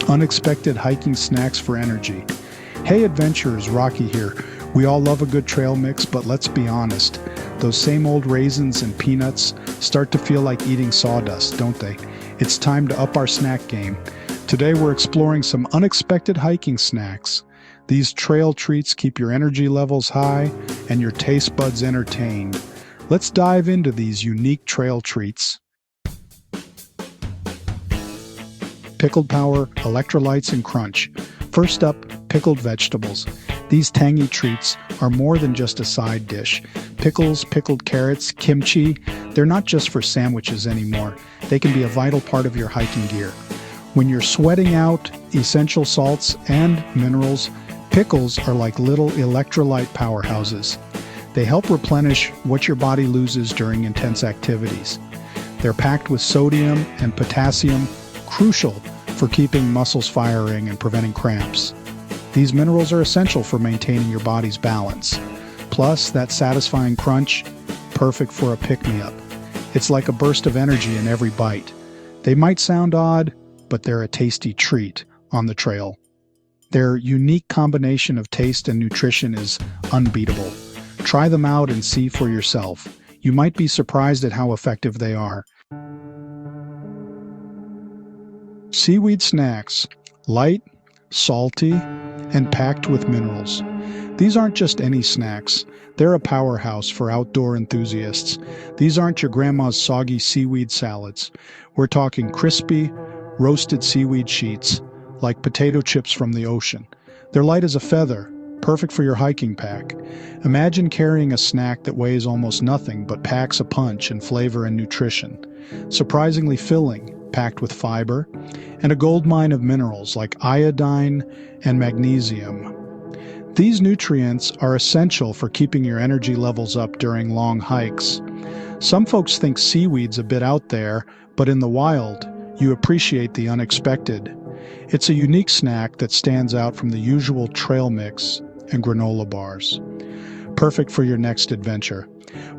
Unexpected hiking snacks for energy. Hey adventurers, Rocky here. We all love a good trail mix, but let's be honest. Those same old raisins and peanuts start to feel like eating sawdust, don't they? It's time to up our snack game. Today we're exploring some unexpected hiking snacks. These trail treats keep your energy levels high and your taste buds entertained. Let's dive into these unique trail treats. Pickled Power, Electrolytes, and Crunch. First up, pickled vegetables. These tangy treats are more than just a side dish. Pickles, pickled carrots, kimchi, they're not just for sandwiches anymore. They can be a vital part of your hiking gear. When you're sweating out essential salts and minerals, pickles are like little electrolyte powerhouses. They help replenish what your body loses during intense activities. They're packed with sodium and potassium, crucial for keeping muscles firing and preventing cramps. These minerals are essential for maintaining your body's balance. Plus, that satisfying crunch, perfect for a pick-me-up. It's like a burst of energy in every bite. They might sound odd, but they're a tasty treat on the trail. Their unique combination of taste and nutrition is unbeatable. Try them out and see for yourself. You might be surprised at how effective they are. Seaweed snacks, light, salty, and packed with minerals. These aren't just any snacks. They're a powerhouse for outdoor enthusiasts. These aren't your grandma's soggy seaweed salads. We're talking crispy, roasted seaweed sheets, like potato chips from the ocean. They're light as a feather, perfect for your hiking pack. Imagine carrying a snack that weighs almost nothing but packs a punch in flavor and nutrition. Surprisingly filling, packed with fiber, and a goldmine of minerals like iodine and magnesium. These nutrients are essential for keeping your energy levels up during long hikes. Some folks think seaweed's a bit out there, but in the wild, you appreciate the unexpected. It's a unique snack that stands out from the usual trail mix and granola bars. Perfect for your next adventure.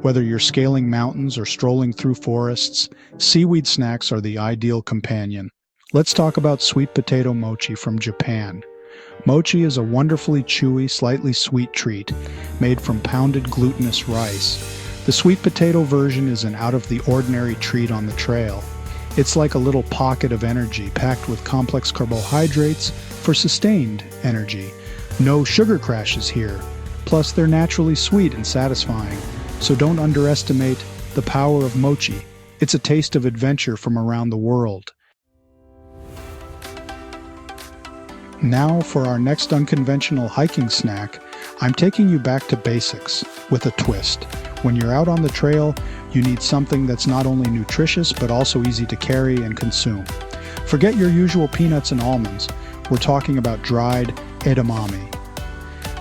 Whether you're scaling mountains or strolling through forests, seaweed snacks are the ideal companion. Let's talk about sweet potato mochi from Japan. Mochi is a wonderfully chewy, slightly sweet treat made from pounded glutinous rice. The sweet potato version is an out-of-the-ordinary treat on the trail. It's like a little pocket of energy packed with complex carbohydrates for sustained energy. No sugar crashes here. Plus, they're naturally sweet and satisfying. So don't underestimate the power of mochi. It's a taste of adventure from around the world. Now for our next unconventional hiking snack, I'm taking you back to basics with a twist. When you're out on the trail, you need something that's not only nutritious but also easy to carry and consume. Forget your usual peanuts and almonds. We're talking about dried edamame.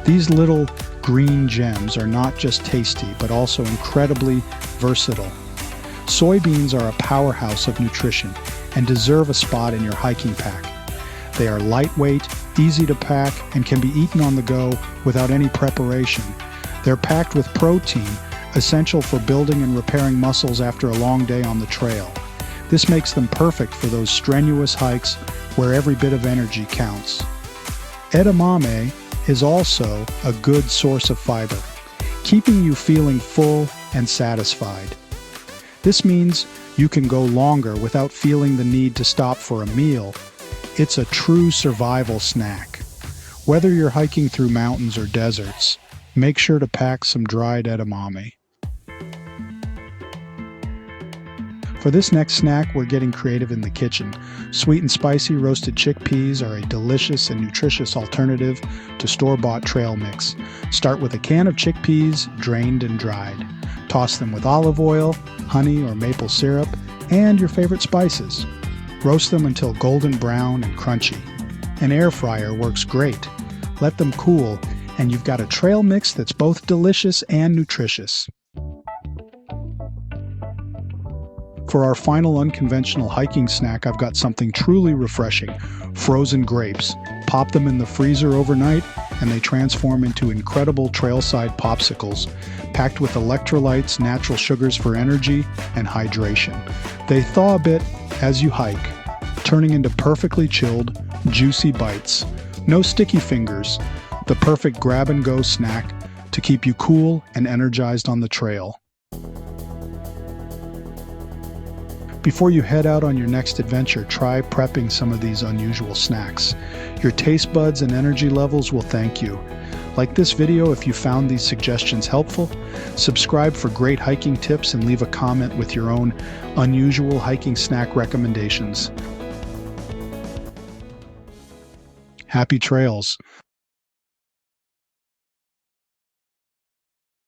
These little green gems are not just tasty but also incredibly versatile. Soybeans are a powerhouse of nutrition and deserve a spot in your hiking pack. They are lightweight, easy to pack, and can be eaten on the go without any preparation. They're packed with protein, essential for building and repairing muscles after a long day on the trail. This makes them perfect for those strenuous hikes where every bit of energy counts. Edamame is also a good source of fiber, keeping you feeling full and satisfied. This means you can go longer without feeling the need to stop for a meal. It's a true survival snack. Whether you're hiking through mountains or deserts, make sure to pack some dried edamame. For this next snack, we're getting creative in the kitchen. Sweet and spicy roasted chickpeas are a delicious and nutritious alternative to store-bought trail mix. Start with a can of chickpeas, drained and dried. Toss them with olive oil, honey or maple syrup, and your favorite spices. Roast them until golden brown and crunchy. An air fryer works great. Let them cool, and you've got a trail mix that's both delicious and nutritious. For our final unconventional hiking snack, I've got something truly refreshing. Frozen grapes. Pop them in the freezer overnight, and they transform into incredible trailside popsicles, packed with electrolytes, natural sugars for energy, and hydration. They thaw a bit as you hike, turning into perfectly chilled, juicy bites. No sticky fingers. The perfect grab-and-go snack to keep you cool and energized on the trail. Before you head out on your next adventure, try prepping some of these unusual snacks. Your taste buds and energy levels will thank you. Like this video if you found these suggestions helpful. Subscribe for great hiking tips and leave a comment with your own unusual hiking snack recommendations. Happy trails!